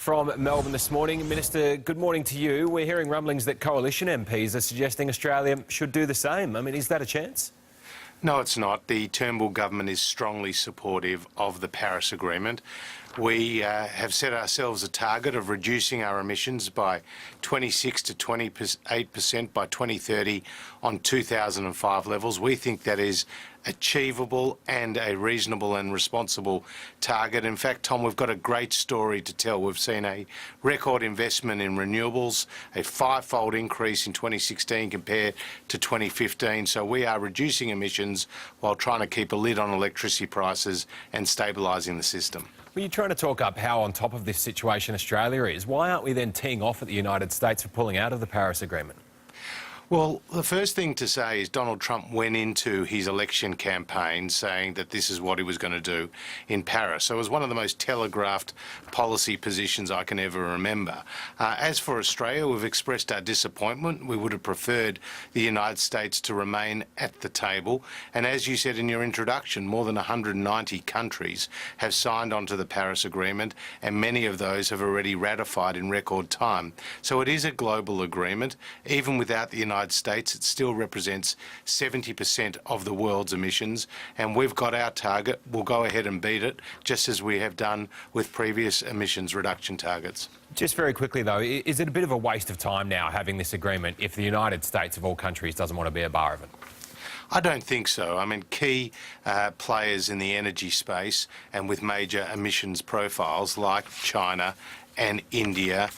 from Melbourne this morning. Minister, good morning to you. We're hearing rumblings that coalition MPs are suggesting Australia should do the same. I mean, is that a chance? No, it's not. The Turnbull government is strongly supportive of the Paris Agreement. We have set ourselves a target of reducing our emissions by 26 to 28% by 2030 on 2005 levels. We think that is achievable and a reasonable and responsible target. In fact, Tom, we've got a great story to tell. We've seen a record investment in renewables, a five-fold increase in 2016 compared to 2015. So we are reducing emissions while trying to keep a lid on electricity prices and stabilising the system. Well, you're trying to talk up how on top of this situation Australia is. Why aren't we then teeing off at the United States for pulling out of the Paris Agreement? Well, the first thing to say is Donald Trump went into his election campaign saying that this is what he was going to do in Paris. So it was one of the most telegraphed policy positions I can ever remember. As for Australia, we've expressed our disappointment. We would have preferred the United States to remain at the table. And as you said in your introduction, more than 190 countries have signed on to the Paris Agreement, and many of those have already ratified in record time. So it is a global agreement. Even without the United States, it still represents 70% of the world's emissions, and we've got our target. We'll go ahead and beat it, just as we have done with previous emissions reduction targets. Just very quickly, though, is it a bit of a waste of time now having this agreement if the United States, of all countries, doesn't want to be a bar of it? I don't think so. I mean, key players in the energy space and with major emissions profiles like China and India,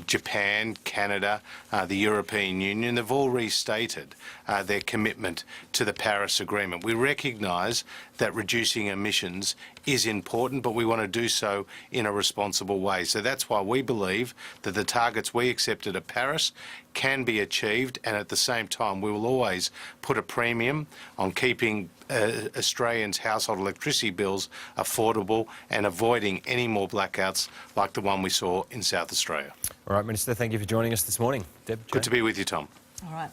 Japan, Canada, the European Union, they've all restated their commitment to the Paris Agreement. We recognise that reducing emissions is important, but we want to do so in a responsible way. So that's why we believe that the targets we accepted at Paris can be achieved, and at the same time we will always put a premium on keeping Australians' household electricity bills affordable and avoiding any more blackouts like the one we saw in South Australia. All right, Minister, thank you for joining us this morning. Deb, Good to be with you, Tom. All right.